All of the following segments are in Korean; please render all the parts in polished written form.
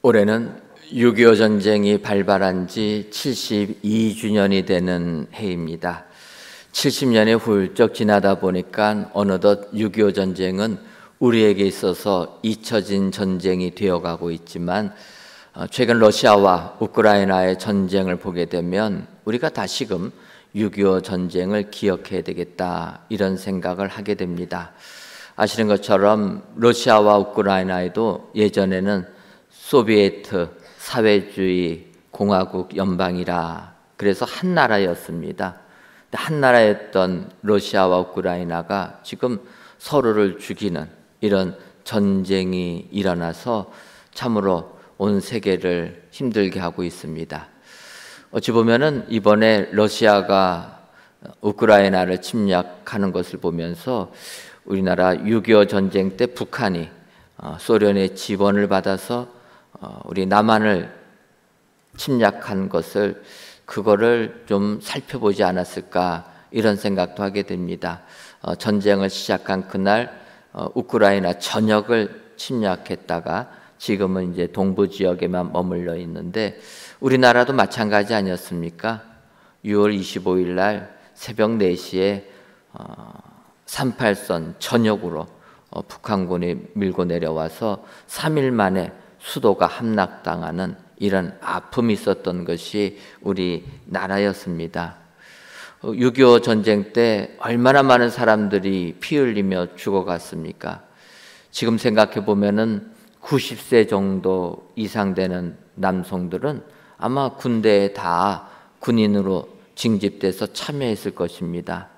올해는 6.25 전쟁이 발발한 지 72주년이 되는 해입니다. 70년이 훌쩍 지나다 보니까 어느덧 6.25 전쟁은 우리에게 있어서 잊혀진 전쟁이 되어가고 있지만, 최근 러시아와 우크라이나의 전쟁을 보게 되면 우리가 다시금 6.25 전쟁을 기억해야 되겠다, 이런 생각을 하게 됩니다. 아시는 것처럼 러시아와 우크라이나에도 예전에는 소비에트 사회주의 공화국 연방이라 그래서 한 나라였습니다. 한 나라였던 러시아와 우크라이나가 지금 서로를 죽이는 이런 전쟁이 일어나서 참으로 온 세계를 힘들게 하고 있습니다. 어찌 보면은 이번에 러시아가 우크라이나를 침략하는 것을 보면서 우리나라 6.25 전쟁 때 북한이 소련의 지원을 받아서 우리 남한을 침략한 것을, 그거를 좀 살펴보지 않았을까, 이런 생각도 하게 됩니다. 전쟁을 시작한 그날 우크라이나 전역을 침략했다가 지금은 이제 동부 지역에만 머물러 있는데, 우리나라도 마찬가지 아니었습니까? 6월 25일 날 새벽 4시에 38선 전역으로 북한군이 밀고 내려와서 3일 만에 수도가 함락당하는 이런 아픔이 있었던 것이 우리 나라였습니다. 6.25 전쟁 때 얼마나 많은 사람들이 피 흘리며 죽어갔습니까? 지금 생각해 보면은 90세 정도 이상 되는 남성들은 아마 군대에 다 군인으로 징집돼서 참여했을 것입니다.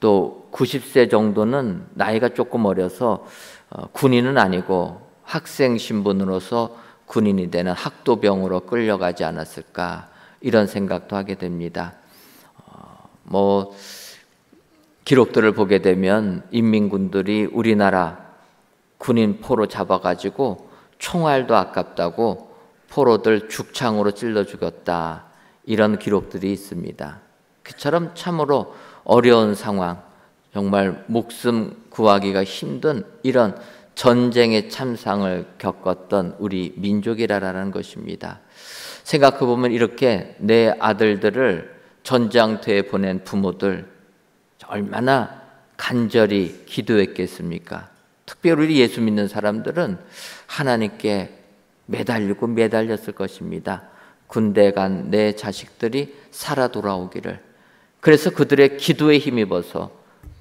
또 90세 정도는 나이가 조금 어려서 군인은 아니고 학생 신분으로서 군인이 되는 학도병으로 끌려가지 않았을까, 이런 생각도 하게 됩니다. 기록들을 보게 되면 인민군들이 우리나라 군인 포로 잡아가지고 총알도 아깝다고 포로들 죽창으로 찔러 죽였다, 이런 기록들이 있습니다. 그처럼 참으로 어려운 상황, 정말 목숨 구하기가 힘든 이런 전쟁의 참상을 겪었던 우리 민족이라는 것입니다. 생각해보면 이렇게 내 아들들을 전장터에 보낸 부모들 얼마나 간절히 기도했겠습니까? 특별히 우리 예수 믿는 사람들은 하나님께 매달렸을 것입니다. 군대 간 내 자식들이 살아 돌아오기를. 그래서 그들의 기도에 힘입어서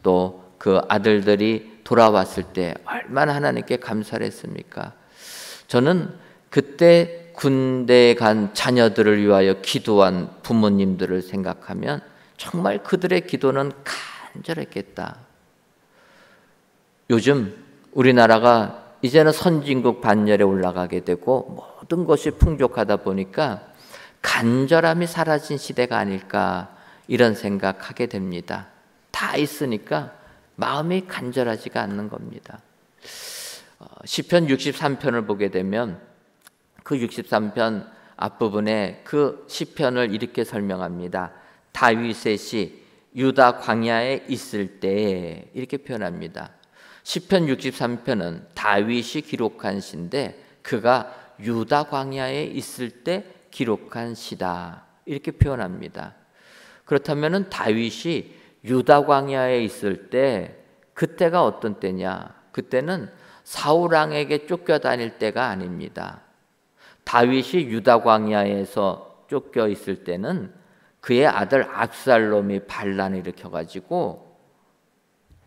또 그 아들들이 돌아왔을 때 얼마나 하나님께 감사를 했습니까? 저는 그때 군대에 간 자녀들을 위하여 기도한 부모님들을 생각하면 정말 그들의 기도는 간절했겠다. 요즘 우리나라가 이제는 선진국 반열에 올라가게 되고 모든 것이 풍족하다 보니까 간절함이 사라진 시대가 아닐까, 이런 생각하게 됩니다. 다 있으니까 마음이 간절하지가 않는 겁니다. 시편 63편을 보게 되면 그 63편 앞부분에 그 시편을 이렇게 설명합니다. 다윗의 시 유다 광야에 있을 때, 이렇게 표현합니다. 시편 63편은 다윗이 기록한 시인데 그가 유다 광야에 있을 때 기록한 시다, 이렇게 표현합니다. 그렇다면 다윗이 유다 광야에 있을 때, 그때가 어떤 때냐? 그때는 사울 왕에게 쫓겨다닐 때가 아닙니다. 다윗이 유다 광야에서 쫓겨 있을 때는 그의 아들 압살롬이 반란을 일으켜가지고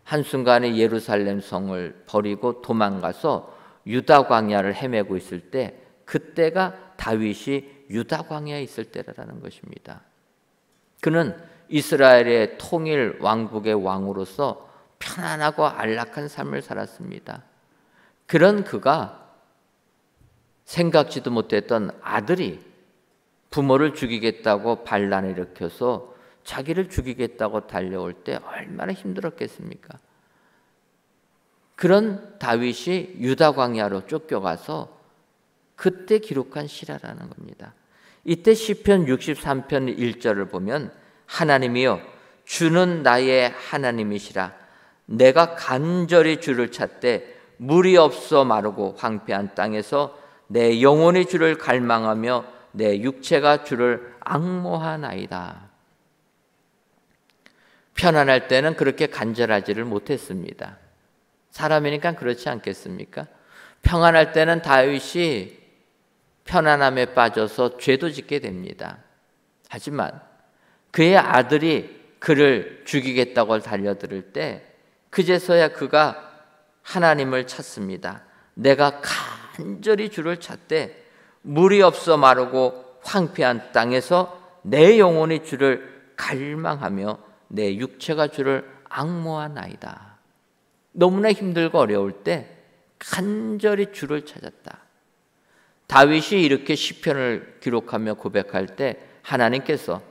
한순간에 예루살렘 성을 버리고 도망가서 유다 광야를 헤매고 있을 때, 그때가 다윗이 유다 광야에 있을 때라는 것입니다. 그는 이스라엘의 통일 왕국의 왕으로서 편안하고 안락한 삶을 살았습니다. 그런 그가 생각지도 못했던 아들이 부모를 죽이겠다고 반란을 일으켜서 자기를 죽이겠다고 달려올 때 얼마나 힘들었겠습니까? 그런 다윗이 유다 광야로 쫓겨가서 그때 기록한 시라라는 겁니다. 이때 시편 63편 1절을 보면 하나님이여 주는 나의 하나님이시라. 내가 간절히 주를 찾되 물이 없어 마르고 황폐한 땅에서 내 영혼이 주를 갈망하며 내 육체가 주를 앙모하나이다. 편안할 때는 그렇게 간절하지를 못했습니다. 사람이니까 그렇지 않겠습니까? 평안할 때는 다윗이 편안함에 빠져서 죄도 짓게 됩니다. 하지만 그의 아들이 그를 죽이겠다고 달려들 때 그제서야 그가 하나님을 찾습니다. 내가 간절히 주를 찾되 물이 없어 마르고 황폐한 땅에서 내 영혼이 주를 갈망하며 내 육체가 주를 앙모하나이다. 너무나 힘들고 어려울 때 간절히 주를 찾았다. 다윗이 이렇게 시편을 기록하며 고백할 때 하나님께서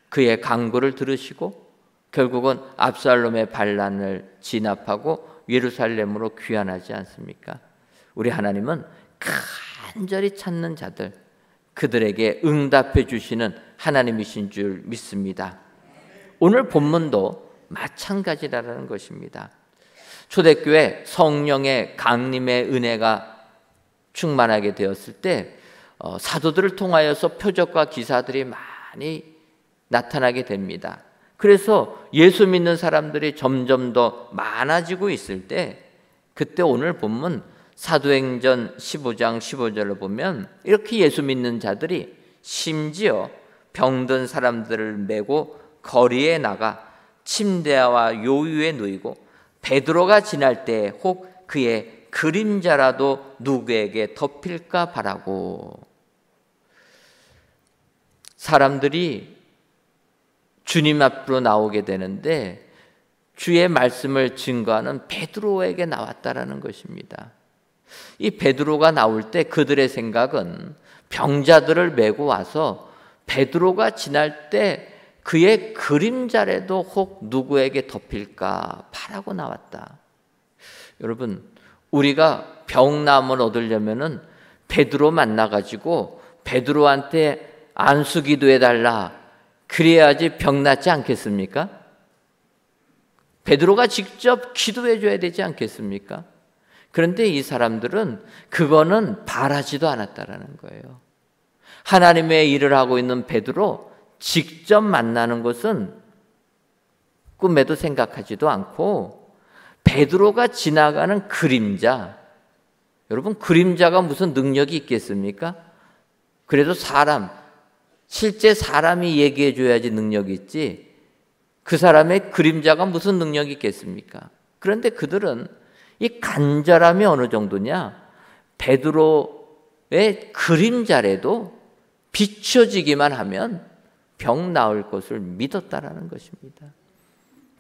그의 간구를 들으시고 결국은 압살롬의 반란을 진압하고 예루살렘으로 귀환하지 않습니까? 우리 하나님은 간절히 찾는 자들, 그들에게 응답해 주시는 하나님이신 줄 믿습니다. 오늘 본문도 마찬가지라는 것입니다. 초대교회 성령의 강림의 은혜가 충만하게 되었을 때 사도들을 통하여서 표적과 기사들이 많이 나타나게 됩니다. 그래서 예수 믿는 사람들이 점점 더 많아지고 있을 때 그때 오늘 본문 사도행전 15장 15절을 보면 이렇게 예수 믿는 자들이 심지어 병든 사람들을 메고 거리에 나가 침대와 요유에 누이고 베드로가 지날 때 혹 그의 그림자라도 누구에게 덮일까 바라고. 사람들이 주님 앞으로 나오게 되는데 주의 말씀을 증거하는 베드로에게 나왔다라는 것입니다. 이 베드로가 나올 때 그들의 생각은 병자들을 메고 와서 베드로가 지날 때 그의 그림자라도 혹 누구에게 덮일까 바라고 나왔다. 여러분, 우리가 병남을 얻으려면은 베드로 만나가지고 베드로한테 안수기도해 달라. 그래야지 병 낫지 않겠습니까? 베드로가 직접 기도해 줘야 되지 않겠습니까? 그런데 이 사람들은 그거는 바라지도 않았다라는 거예요. 하나님의 일을 하고 있는 베드로 직접 만나는 것은 꿈에도 생각하지도 않고 베드로가 지나가는 그림자, 여러분 그림자가 무슨 능력이 있겠습니까? 그래도 실제 사람이 얘기해 줘야지 능력이 있지 그 사람의 그림자가 무슨 능력이 있겠습니까? 그런데 그들은 이 간절함이 어느 정도냐? 베드로의 그림자라도 비춰지기만 하면 병 나을 것을 믿었다라는 것입니다.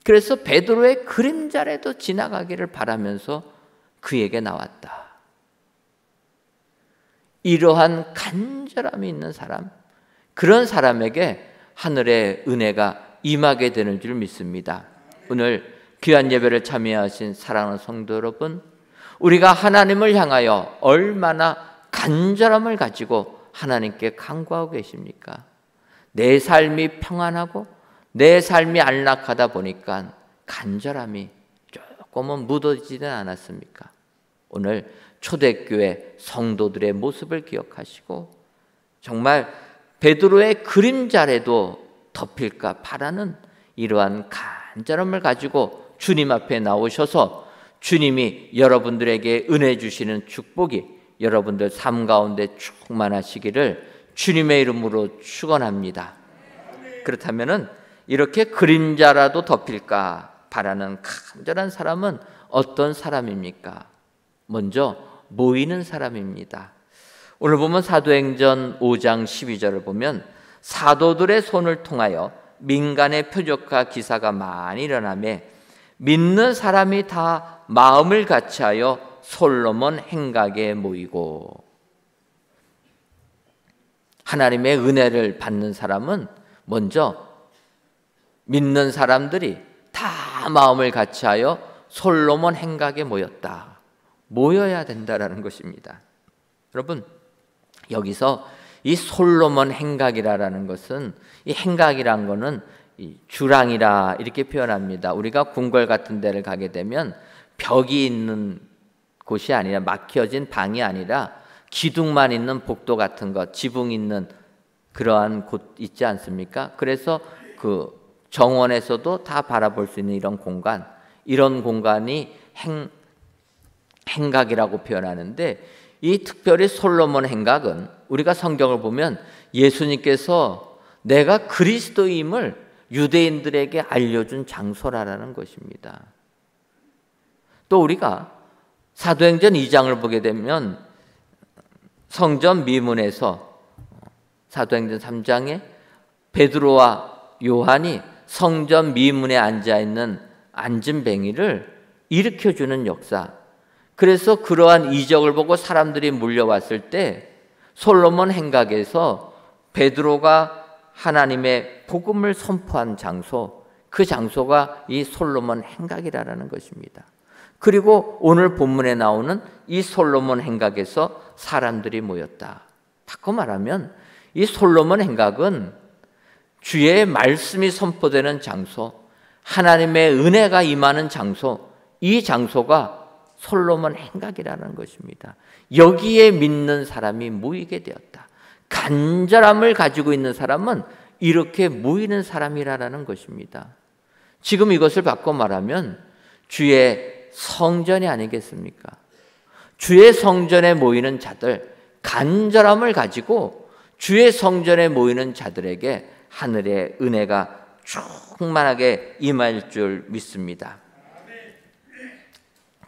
그래서 베드로의 그림자라도 지나가기를 바라면서 그에게 나왔다. 이러한 간절함이 있는 사람, 그런 사람에게 하늘의 은혜가 임하게 되는 줄 믿습니다. 오늘 귀한 예배를 참여하신 사랑하는 성도 여러분, 우리가 하나님을 향하여 얼마나 간절함을 가지고 하나님께 간구하고 계십니까? 내 삶이 평안하고 내 삶이 안락하다 보니까 간절함이 조금은 묻어지지는 않았습니까? 오늘 초대교회 성도들의 모습을 기억하시고 정말 베드로의 그림자라도 덮일까 바라는 이러한 간절함을 가지고 주님 앞에 나오셔서 주님이 여러분들에게 은혜 주시는 축복이 여러분들 삶 가운데 충만하시기를 주님의 이름으로 축원합니다. 그렇다면은 이렇게 그림자라도 덮일까 바라는 간절한 사람은 어떤 사람입니까? 먼저 모이는 사람입니다. 오늘 보면 사도행전 5장 12절을 보면 사도들의 손을 통하여 민간의 표적과 기사가 많이 일어나며 믿는 사람이 다 마음을 같이하여 솔로몬 행각에 모이고. 하나님의 은혜를 받는 사람은 먼저 믿는 사람들이 다 마음을 같이하여 솔로몬 행각에 모였다. 모여야 된다라는 것입니다. 여러분, 여기서 이 솔로몬 행각이라는 것은, 이 행각이란 것은 이 주랑이라 이렇게 표현합니다. 우리가 궁궐 같은 데를 가게 되면 벽이 있는 곳이 아니라, 막혀진 방이 아니라 기둥만 있는 복도 같은 것, 지붕 있는 그러한 곳 있지 않습니까? 그래서 그 정원에서도 다 바라볼 수 있는 이런 공간이 행각이라고 표현하는데, 이 특별히 솔로몬 행각은 우리가 성경을 보면 예수님께서 내가 그리스도임을 유대인들에게 알려준 장소라는 것입니다. 또 우리가 사도행전 2장을 보게 되면 성전 미문에서 사도행전 3장에 베드로와 요한이 성전 미문에 앉아있는 안진뱅이를 일으켜주는 역사, 그래서 그러한 이적을 보고 사람들이 몰려왔을 때 솔로몬 행각에서 베드로가 하나님의 복음을 선포한 장소, 그 장소가 이 솔로몬 행각이라는 것입니다. 그리고 오늘 본문에 나오는 이 솔로몬 행각에서 사람들이 모였다. 바꿔 말하면 이 솔로몬 행각은 주의 말씀이 선포되는 장소, 하나님의 은혜가 임하는 장소, 이 장소가 솔로몬 행각이라는 것입니다. 여기에 믿는 사람이 모이게 되었다. 간절함을 가지고 있는 사람은 이렇게 모이는 사람이라는 것입니다. 지금 이것을 바꿔 말하면 주의 성전이 아니겠습니까? 주의 성전에 모이는 자들, 간절함을 가지고 주의 성전에 모이는 자들에게 하늘의 은혜가 충만하게 임할 줄 믿습니다.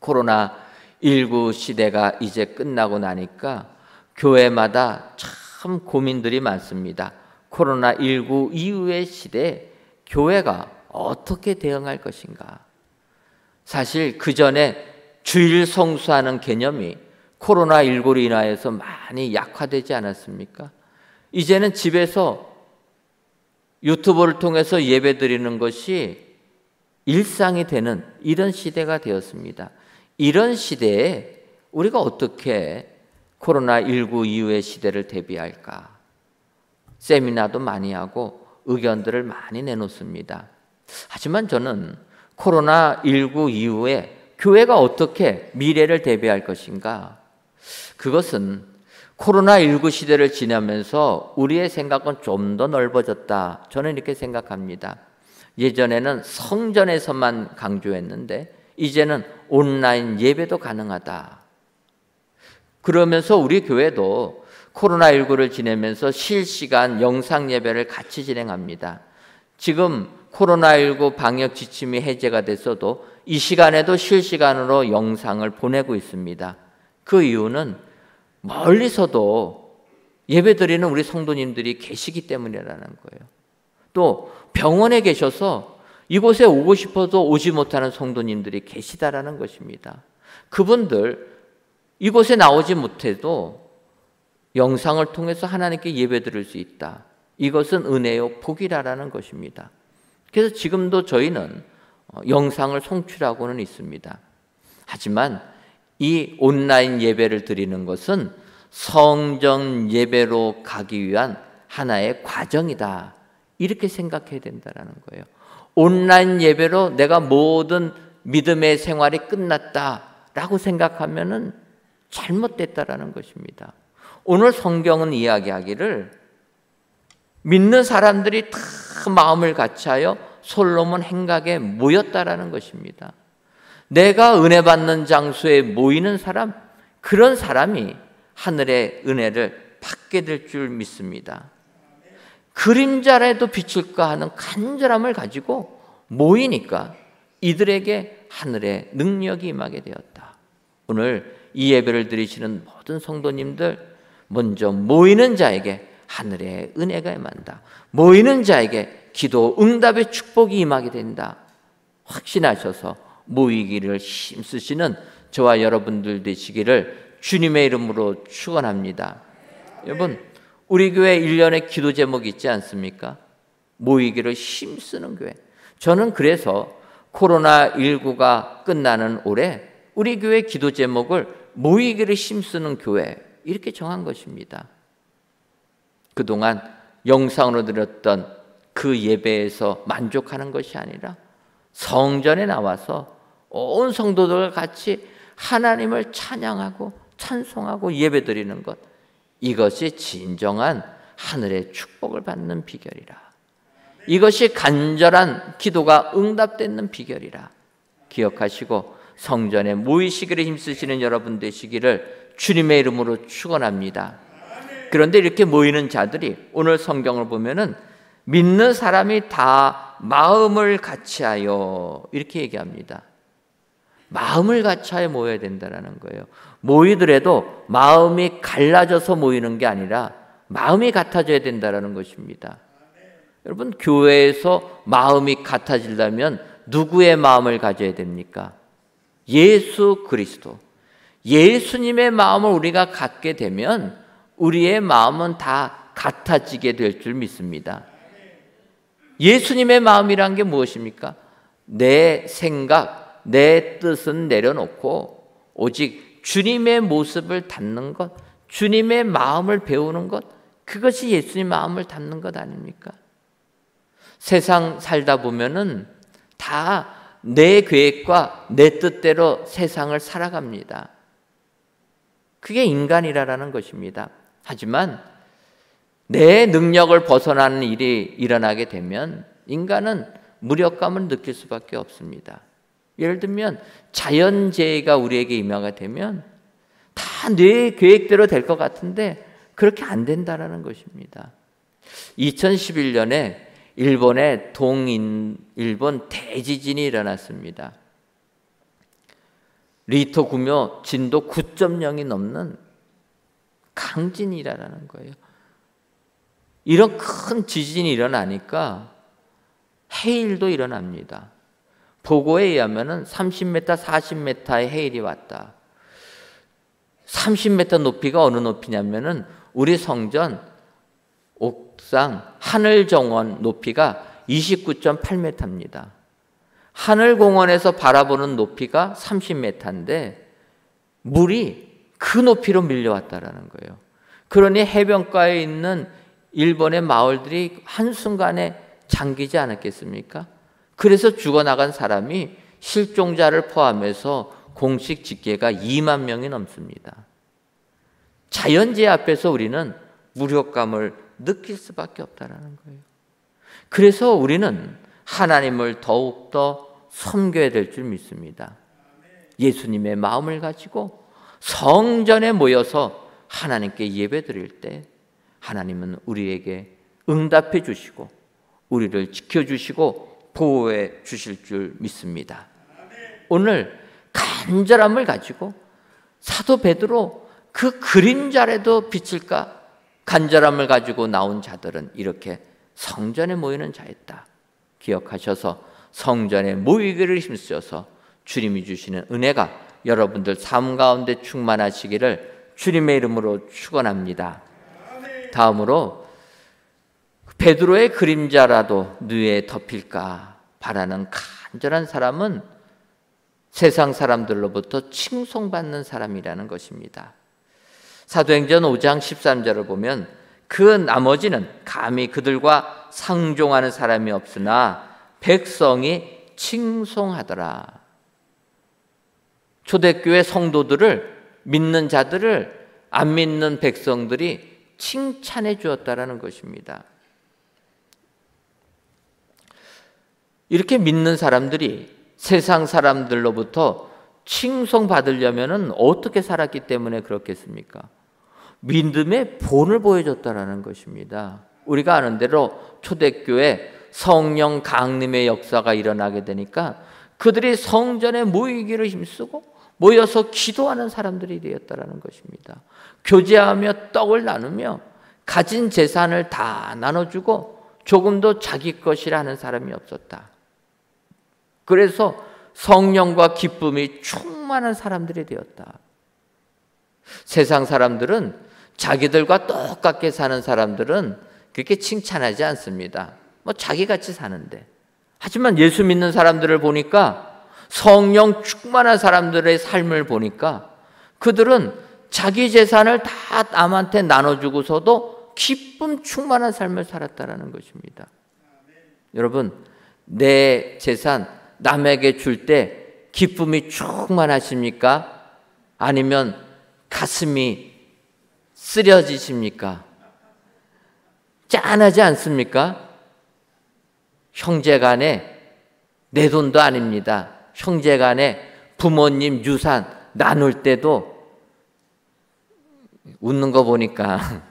코로나19 시대가 이제 끝나고 나니까 교회마다 참 고민들이 많습니다. 코로나19 이후의 시대에 교회가 어떻게 대응할 것인가? 사실 그 전에 주일 성수하는 개념이 코로나19로 인하여서 많이 약화되지 않았습니까? 이제는 집에서 유튜브를 통해서 예배 드리는 것이 일상이 되는 이런 시대가 되었습니다. 이런 시대에 우리가 어떻게 코로나19 이후의 시대를 대비할까? 세미나도 많이 하고 의견들을 많이 내놓습니다. 하지만 저는 코로나19 이후에 교회가 어떻게 미래를 대비할 것인가? 그것은 코로나19 시대를 지나면서 우리의 생각은 좀 더 넓어졌다. 저는 이렇게 생각합니다. 예전에는 성전에서만 강조했는데 이제는 온라인 예배도 가능하다. 그러면서 우리 교회도 코로나19를 지내면서 실시간 영상 예배를 같이 진행합니다. 지금 코로나19 방역 지침이 해제가 됐어도 이 시간에도 실시간으로 영상을 보내고 있습니다. 그 이유는 멀리서도 예배드리는 우리 성도님들이 계시기 때문이라는 거예요. 또 병원에 계셔서 이곳에 오고 싶어도 오지 못하는 성도님들이 계시다라는 것입니다. 그분들 이곳에 나오지 못해도 영상을 통해서 하나님께 예배드릴 수 있다. 이것은 은혜요 복이라는 것입니다. 그래서 지금도 저희는 영상을 송출하고는 있습니다. 하지만 이 온라인 예배를 드리는 것은 성전 예배로 가기 위한 하나의 과정이다. 이렇게 생각해야 된다는 거예요. 온라인 예배로 내가 모든 믿음의 생활이 끝났다라고 생각하면은 잘못됐다라는 것입니다. 오늘 성경은 이야기하기를 믿는 사람들이 다 마음을 같이하여 솔로몬 행각에 모였다라는 것입니다. 내가 은혜 받는 장소에 모이는 사람, 그런 사람이 하늘의 은혜를 받게 될 줄 믿습니다. 그림자라도 비출까 하는 간절함을 가지고 모이니까 이들에게 하늘의 능력이 임하게 되었다. 오늘 이 예배를 드리시는 모든 성도님들, 먼저 모이는 자에게 하늘의 은혜가 임한다. 모이는 자에게 기도 응답의 축복이 임하게 된다. 확신하셔서 모이기를 힘쓰시는 저와 여러분들 되시기를 주님의 이름으로 축원합니다. 여러분, 우리 교회 1년의 기도 제목이 있지 않습니까? 모이기를 힘쓰는 교회. 저는 그래서 코로나19가 끝나는 올해 우리 교회 기도 제목을 모이기를 힘쓰는 교회 이렇게 정한 것입니다. 그동안 영상으로 드렸던 그 예배에서 만족하는 것이 아니라 성전에 나와서 온 성도들과 같이 하나님을 찬양하고 찬송하고 예배드리는 것, 이것이 진정한 하늘의 축복을 받는 비결이라. 이것이 간절한 기도가 응답되는 비결이라 기억하시고 성전에 모이시기를 힘쓰시는 여러분 되시기를 주님의 이름으로 축원합니다. 그런데 이렇게 모이는 자들이 오늘 성경을 보면은 믿는 사람이 다 마음을 같이하여 이렇게 얘기합니다. 마음을 같이하여 모여야 된다는 거예요. 모이더라도 마음이 갈라져서 모이는 게 아니라 마음이 같아져야 된다는 것입니다. 여러분, 교회에서 마음이 같아지려면 누구의 마음을 가져야 됩니까? 예수 그리스도, 예수님의 마음을 우리가 갖게 되면 우리의 마음은 다 같아지게 될 줄 믿습니다. 예수님의 마음이란 게 무엇입니까? 내 생각, 내 뜻은 내려놓고 오직 주님의 모습을 닮는 것, 주님의 마음을 배우는 것, 그것이 예수님 마음을 닮는 것 아닙니까? 세상 살다 보면은 다 내 계획과 내 뜻대로 세상을 살아갑니다. 그게 인간이라는 것입니다. 하지만 내 능력을 벗어나는 일이 일어나게 되면 인간은 무력감을 느낄 수밖에 없습니다. 예를 들면 자연재해가 우리에게 임하게 되면 다 내 계획대로 될 것 같은데 그렇게 안 된다는 것입니다. 2011년에 일본의 일본 대지진이 일어났습니다. 리터 구며 진도 9.0이 넘는 강진이라는 거예요. 이런 큰 지진이 일어나니까 해일도 일어납니다. 보고에 의하면 30m, 40m의 해일이 왔다. 30m 높이가 어느 높이냐면은 우리 성전 옥상 하늘정원 높이가 29.8m입니다. 하늘공원에서 바라보는 높이가 30m인데 물이 그 높이로 밀려왔다라는 거예요. 그러니 해변가에 있는 일본의 마을들이 한순간에 잠기지 않았겠습니까? 그래서 죽어나간 사람이 실종자를 포함해서 공식 집계가 2만 명이 넘습니다. 자연재해 앞에서 우리는 무력감을 느낄 수밖에 없다는 거예요. 그래서 우리는 하나님을 더욱더 섬겨야 될 줄 믿습니다. 예수님의 마음을 가지고 성전에 모여서 하나님께 예배드릴 때 하나님은 우리에게 응답해 주시고 우리를 지켜주시고 보호해 주실 줄 믿습니다. 오늘 간절함을 가지고 사도 베드로 그 그림자라도 비칠까? 간절함을 가지고 나온 자들은 이렇게 성전에 모이는 자였다. 기억하셔서 성전에 모이기를 힘쓰셔서 주님이 주시는 은혜가 여러분들 삶 가운데 충만하시기를 주님의 이름으로 축원합니다. 다음으로 베드로의 그림자라도 뇌에 덮일까 바라는 간절한 사람은 세상 사람들로부터 칭송받는 사람이라는 것입니다. 사도행전 5장 13절을 보면 그 나머지는 감히 그들과 상종하는 사람이 없으나 백성이 칭송하더라. 초대교회 성도들을 믿는 자들을 안 믿는 백성들이 칭찬해 주었다라는 것입니다. 이렇게 믿는 사람들이 세상 사람들로부터 칭송받으려면 어떻게 살았기 때문에 그렇겠습니까? 믿음의 본을 보여줬다라는 것입니다. 우리가 아는 대로 초대교회 성령 강림의 역사가 일어나게 되니까 그들이 성전에 모이기를 힘쓰고 모여서 기도하는 사람들이 되었다라는 것입니다. 교제하며 떡을 나누며 가진 재산을 다 나눠주고 조금도 자기 것이라 하는 사람이 없었다. 그래서 성령과 기쁨이 충만한 사람들이 되었다. 세상 사람들은 자기들과 똑같게 사는 사람들은 그렇게 칭찬하지 않습니다. 뭐 자기같이 사는데. 하지만 예수 믿는 사람들을 보니까 성령 충만한 사람들의 삶을 보니까 그들은 자기 재산을 다 남한테 나눠주고서도 기쁨 충만한 삶을 살았다는 것입니다. 여러분, 내 재산 남에게 줄 때 기쁨이 충만하십니까? 아니면 가슴이 쓰려지십니까? 짠하지 않습니까? 형제간에 내 돈도 아닙니다. 형제간에 부모님 유산 나눌 때도 웃는 거 보니까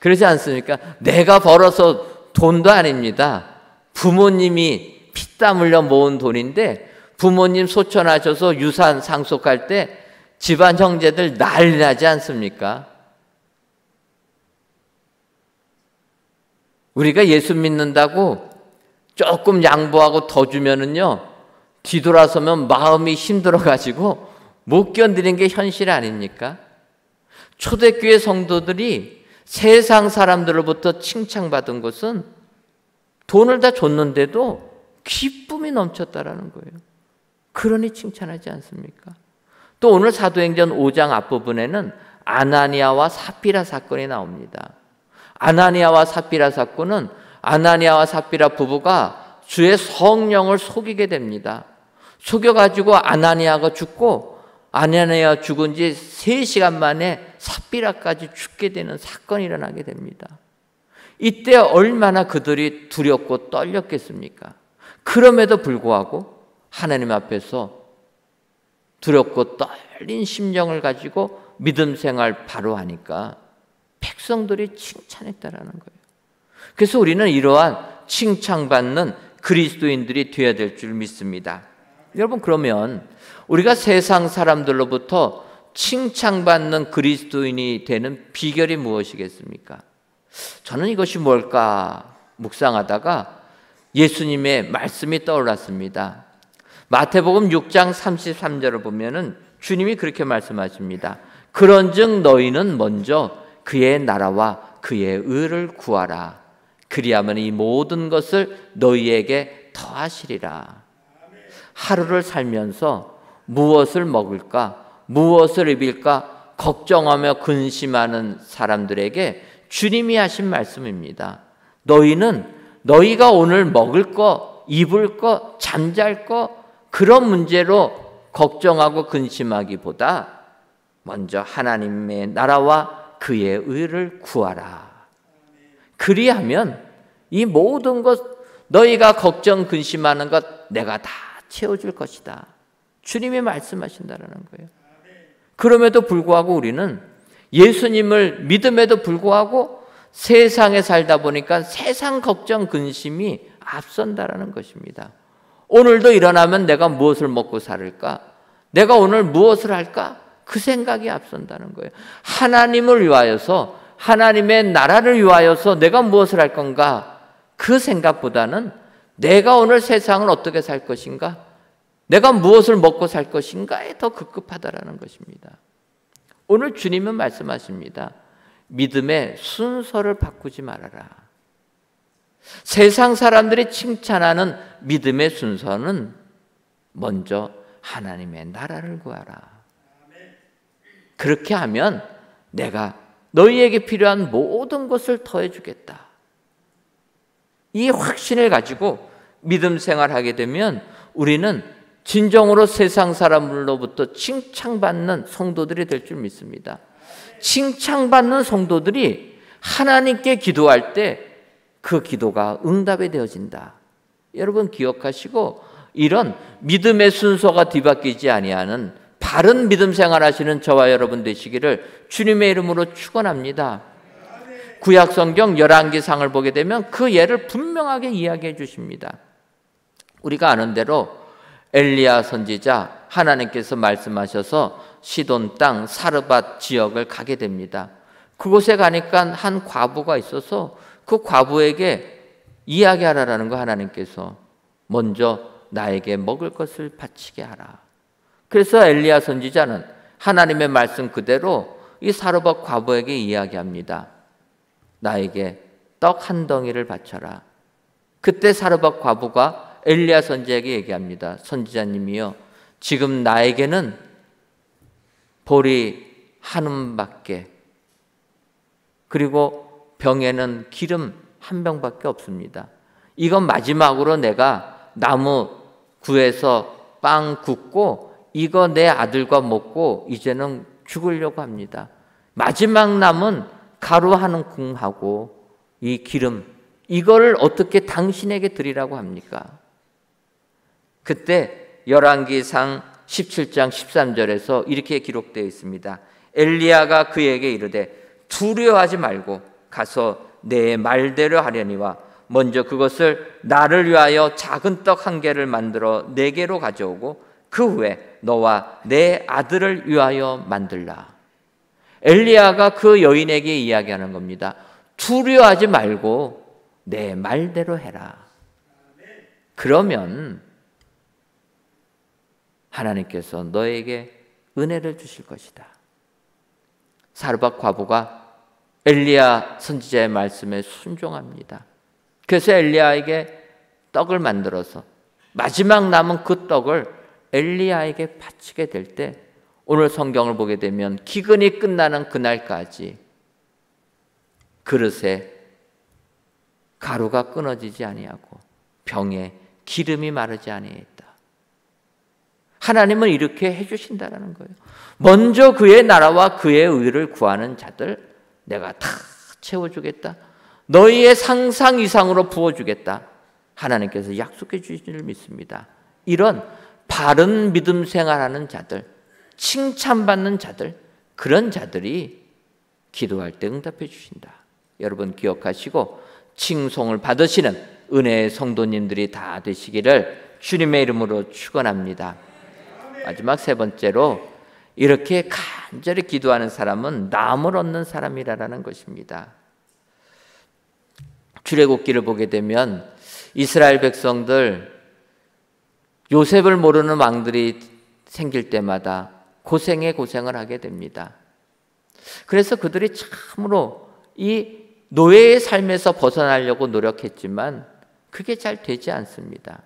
그러지 않습니까? 내가 벌어서 돈도 아닙니다. 부모님이 피땀 흘려 모은 돈인데 부모님 소천하셔서 유산 상속할 때 집안 형제들 난리 나지 않습니까? 우리가 예수 믿는다고 조금 양보하고 더 주면은요, 뒤돌아서면 마음이 힘들어가지고 못 견디는 게 현실 아닙니까? 초대교회 성도들이 세상 사람들로부터 칭찬받은 것은 돈을 다 줬는데도 기쁨이 넘쳤다라는 거예요. 그러니 칭찬하지 않습니까? 또 오늘 사도행전 5장 앞부분에는 아나니아와 삽비라 사건이 나옵니다. 아나니아와 삽비라 사건은 아나니아와 삽비라 부부가 주의 성령을 속이게 됩니다. 속여가지고 아나니아가 죽고 아나니아가 죽은 지 3시간 만에 삽비라까지 죽게 되는 사건이 일어나게 됩니다. 이때 얼마나 그들이 두렵고 떨렸겠습니까? 그럼에도 불구하고 하나님 앞에서 두렵고 떨린 심정을 가지고 믿음 생활 바로 하니까 백성들이 칭찬했다라는 거예요. 그래서 우리는 이러한 칭찬받는 그리스도인들이 되어야 될 줄 믿습니다. 여러분, 그러면 우리가 세상 사람들로부터 칭찬받는 그리스도인이 되는 비결이 무엇이겠습니까? 저는 이것이 뭘까 묵상하다가 예수님의 말씀이 떠올랐습니다. 마태복음 6장 33절을 보면은 주님이 그렇게 말씀하십니다. 그런즉 너희는 먼저 그의 나라와 그의 의를 구하라. 그리하면 이 모든 것을 너희에게 더하시리라. 하루를 살면서 무엇을 먹을까, 무엇을 입을까 걱정하며 근심하는 사람들에게 주님이 하신 말씀입니다. 너희는 너희가 오늘 먹을 거, 입을 거, 잠잘 거 그런 문제로 걱정하고 근심하기보다 먼저 하나님의 나라와 그의 의를 구하라. 그리하면 이 모든 것, 너희가 걱정 근심하는 것 내가 다 채워줄 것이다. 주님이 말씀하신다는 거예요. 그럼에도 불구하고 우리는 예수님을 믿음에도 불구하고 세상에 살다 보니까 세상 걱정 근심이 앞선다라는 것입니다. 오늘도 일어나면 내가 무엇을 먹고 살을까? 내가 오늘 무엇을 할까? 그 생각이 앞선다는 거예요. 하나님을 위하여서, 하나님의 나라를 위하여서 내가 무엇을 할 건가? 그 생각보다는 내가 오늘 세상을 어떻게 살 것인가? 내가 무엇을 먹고 살 것인가에 더 급급하다라는 것입니다. 오늘 주님은 말씀하십니다. 믿음의 순서를 바꾸지 말아라. 세상 사람들이 칭찬하는 믿음의 순서는 먼저 하나님의 나라를 구하라. 그렇게 하면 내가 너희에게 필요한 모든 것을 더해주겠다. 이 확신을 가지고 믿음 생활하게 되면 우리는 진정으로 세상 사람들로부터 칭찬받는 성도들이 될 줄 믿습니다. 칭찬받는 성도들이 하나님께 기도할 때 그 기도가 응답이 되어진다. 여러분 기억하시고 이런 믿음의 순서가 뒤바뀌지 아니하는 바른 믿음 생활하시는 저와 여러분 되시기를 주님의 이름으로 축원합니다. 구약 성경 열왕기상을 보게 되면 그 예를 분명하게 이야기해 주십니다. 우리가 아는 대로 엘리야 선지자 하나님께서 말씀하셔서 시돈 땅 사르밧 지역을 가게 됩니다. 그곳에 가니까 한 과부가 있어서 그 과부에게 이야기하라라는 거 하나님께서 먼저 나에게 먹을 것을 바치게 하라. 그래서 엘리야 선지자는 하나님의 말씀 그대로 이 사르밧 과부에게 이야기합니다. 나에게 떡 한 덩이를 바쳐라. 그때 사르밧 과부가 엘리야 선지자에게 얘기합니다. 선지자님이요, 지금 나에게는 보리 한 움밖에, 그리고 병에는 기름 한 병밖에 없습니다. 이건 마지막으로 내가 나무 구해서 빵 굽고 이거 내 아들과 먹고 이제는 죽으려고 합니다. 마지막 남은 가루 한 움큼하고 이 기름, 이걸 어떻게 당신에게 드리라고 합니까? 그때 열왕기상 17장 13절에서 이렇게 기록되어 있습니다. 엘리야가 그에게 이르되 두려워하지 말고 가서 내 말대로 하려니와 먼저 그것을 나를 위하여 작은 떡 한 개를 만들어 내게로 가져오고 그 후에 너와 내 아들을 위하여 만들라. 엘리야가 그 여인에게 이야기하는 겁니다. 두려워하지 말고 내 말대로 해라. 그러면 하나님께서 너에게 은혜를 주실 것이다. 사르밧 과부가 엘리야 선지자의 말씀에 순종합니다. 그래서 엘리야에게 떡을 만들어서 마지막 남은 그 떡을 엘리야에게 바치게 될 때 오늘 성경을 보게 되면 기근이 끝나는 그날까지 그릇에 가루가 끊어지지 아니하고 병에 기름이 마르지 아니했다. 하나님은 이렇게 해주신다라는 거예요. 먼저 그의 나라와 그의 의를 구하는 자들 내가 다 채워주겠다. 너희의 상상 이상으로 부어주겠다. 하나님께서 약속해 주신 줄 믿습니다. 이런 바른 믿음 생활하는 자들, 칭찬받는 자들, 그런 자들이 기도할 때 응답해 주신다. 여러분 기억하시고 칭송을 받으시는 은혜의 성도님들이 다 되시기를 주님의 이름으로 축원합니다. 마지막 세 번째로 이렇게 간절히 기도하는 사람은 남을 얻는 사람이라는 것입니다. 출애굽기를 보게 되면 이스라엘 백성들 요셉을 모르는 왕들이 생길 때마다 고생에 고생을 하게 됩니다. 그래서 그들이 참으로 이 노예의 삶에서 벗어나려고 노력했지만 그게 잘 되지 않습니다.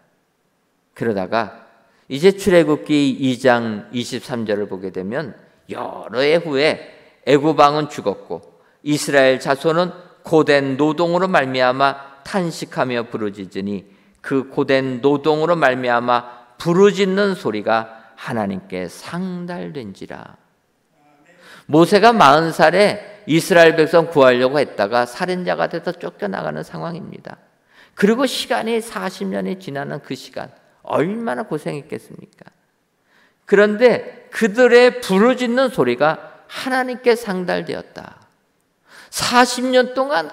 그러다가 이제 출애굽기 2장 23절을 보게 되면 여러 해 후에 애굽 왕은 죽었고 이스라엘 자손은 고된 노동으로 말미암아 탄식하며 부르짖으니 그 고된 노동으로 말미암아 부르짖는 소리가 하나님께 상달된지라. 모세가 40살에 이스라엘 백성 구하려고 했다가 살인자가 돼서 쫓겨나가는 상황입니다. 그리고 시간이 40년이 지나는 그 시간 얼마나 고생했겠습니까? 그런데 그들의 부르짖는 소리가 하나님께 상달되었다. 40년 동안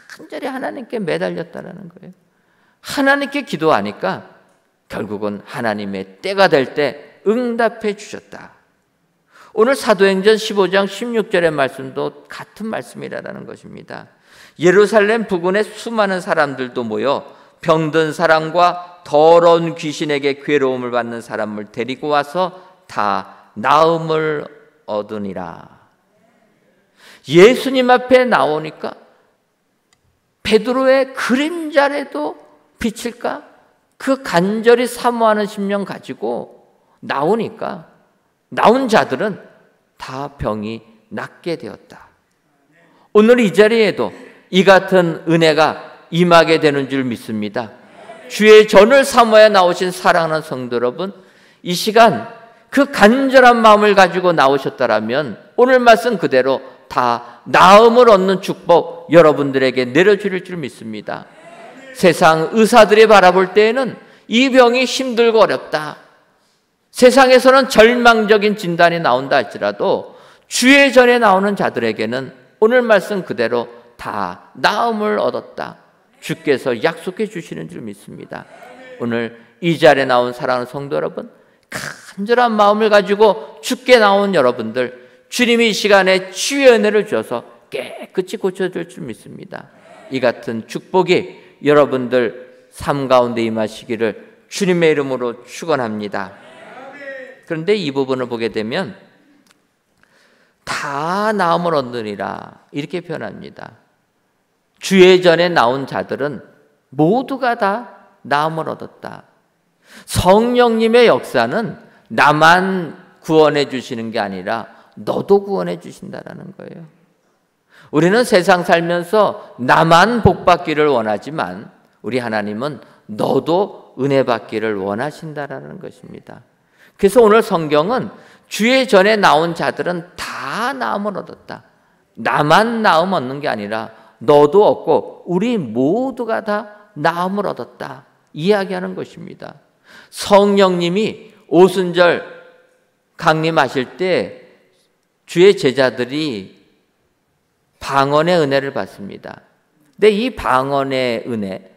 간절히 하나님께 매달렸다라는 거예요. 하나님께 기도하니까 결국은 하나님의 때가 될 때 응답해 주셨다. 오늘 사도행전 15장 16절의 말씀도 같은 말씀이라는 것입니다. 예루살렘 부근에 수많은 사람들도 모여 병든 사람과 더러운 귀신에게 괴로움을 받는 사람을 데리고 와서 다 나음을 얻으니라. 예수님 앞에 나오니까 베드로의 그림자라도 비칠까? 그 간절히 사모하는 심령 가지고 나오니까 나온 자들은 다 병이 낫게 되었다. 오늘 이 자리에도 이 같은 은혜가 임하게 되는 줄 믿습니다. 주의 전을 사모해 나오신 사랑하는 성도 여러분, 이 시간 그 간절한 마음을 가지고 나오셨다라면 오늘 말씀 그대로 다 나음을 얻는 축복 여러분들에게 내려주릴 줄 믿습니다. 세상 의사들이 바라볼 때에는 이 병이 힘들고 어렵다. 세상에서는 절망적인 진단이 나온다 할지라도 주의 전에 나오는 자들에게는 오늘 말씀 그대로 다 나음을 얻었다. 주께서 약속해 주시는 줄 믿습니다. 오늘 이 자리에 나온 사랑하는 성도 여러분, 간절한 마음을 가지고 주께 나온 여러분들, 주님이 이 시간에 치유의 은혜를 주셔서 깨끗이 고쳐줄 줄 믿습니다. 이 같은 축복이 여러분들 삶 가운데 임하시기를 주님의 이름으로 축원합니다. 그런데 이 부분을 보게 되면 다 나음을 얻느니라 이렇게 표현합니다. 주의 전에 나온 자들은 모두가 다 나음을 얻었다. 성령님의 역사는 나만 구원해 주시는 게 아니라 너도 구원해 주신다라는 거예요. 우리는 세상 살면서 나만 복 받기를 원하지만 우리 하나님은 너도 은혜 받기를 원하신다라는 것입니다. 그래서 오늘 성경은 주의 전에 나온 자들은 다 다 나음을 얻었다. 나만 나음 얻는 게 아니라 너도 얻고 우리 모두가 다 나음을 얻었다. 이야기하는 것입니다. 성령님이 오순절 강림하실 때 주의 제자들이 방언의 은혜를 받습니다. 근데 이 방언의 은혜,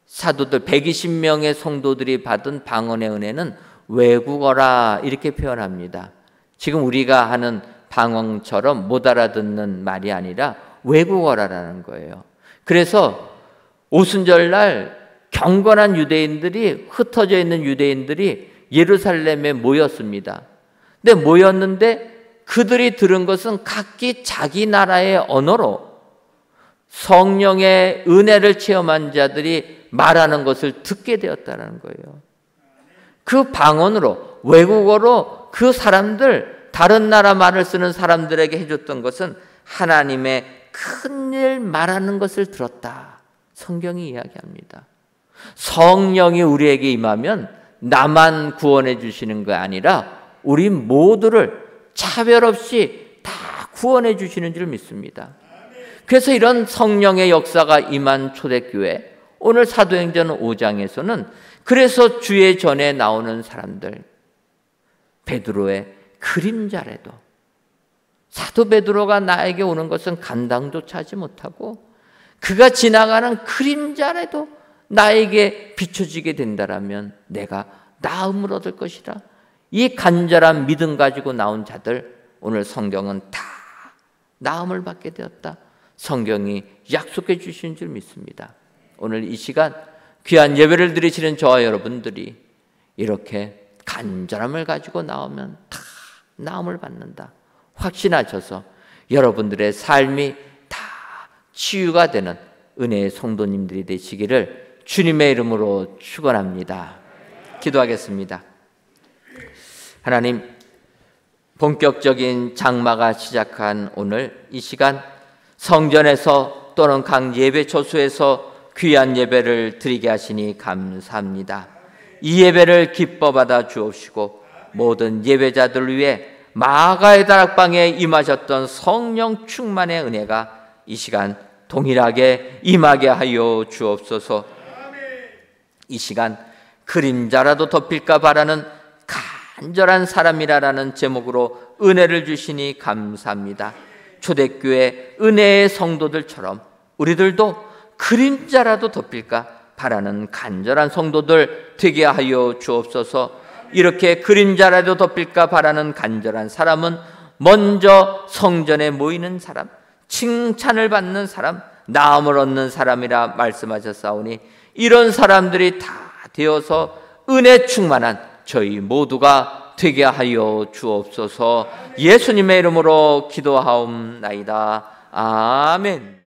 사도들 120명의 성도들이 받은 방언의 은혜는 외국어라 이렇게 표현합니다. 지금 우리가 하는 방언처럼 못 알아듣는 말이 아니라 외국어라는 거예요. 그래서 오순절날 경건한 유대인들이, 흩어져 있는 유대인들이 예루살렘에 모였습니다. 근데 모였는데 그들이 들은 것은 각기 자기 나라의 언어로 성령의 은혜를 체험한 자들이 말하는 것을 듣게 되었다는 거예요. 그 방언으로, 외국어로 그 사람들, 다른 나라 말을 쓰는 사람들에게 해줬던 것은 하나님의 큰일 말하는 것을 들었다. 성경이 이야기합니다. 성령이 우리에게 임하면 나만 구원해 주시는 게 아니라 우리 모두를 차별 없이 다 구원해 주시는 줄 믿습니다. 그래서 이런 성령의 역사가 임한 초대교회, 오늘 사도행전 5장에서는 그래서 주의 전에 나오는 사람들, 베드로의 그림자라도, 사도 베드로가 나에게 오는 것은 감당조차 하지 못하고 그가 지나가는 그림자라도 나에게 비춰지게 된다라면 내가 나음을 얻을 것이라. 이 간절한 믿음 가지고 나온 자들, 오늘 성경은 다 나음을 받게 되었다. 성경이 약속해 주신 줄 믿습니다. 오늘 이 시간 귀한 예배를 드리시는 저와 여러분들이 이렇게 간절함을 가지고 나오면 다 나음을 받는다. 확신하셔서 여러분들의 삶이 다 치유가 되는 은혜의 성도님들이 되시기를 주님의 이름으로 축원합니다. 기도하겠습니다. 하나님, 본격적인 장마가 시작한 오늘 이 시간 성전에서 또는 각 예배 처소에서 귀한 예배를 드리게 하시니 감사합니다. 이 예배를 기뻐 받아 주옵시고 모든 예배자들을 위해 마가의 다락방에 임하셨던 성령 충만의 은혜가 이 시간 동일하게 임하게 하여 주옵소서. 이 시간 그림자라도 덮일까 바라는 간절한 사람이라라는 제목으로 은혜를 주시니 감사합니다. 초대교회 은혜의 성도들처럼 우리들도 그림자라도 덮일까 바라는 간절한 성도들 되게 하여 주옵소서. 이렇게 그림자라도 덮일까 바라는 간절한 사람은 먼저 성전에 모이는 사람, 칭찬을 받는 사람, 나음을 얻는 사람이라 말씀하셨사오니 이런 사람들이 다 되어서 은혜 충만한 저희 모두가 되게 하여 주옵소서. 예수님의 이름으로 기도하옵나이다. 아멘.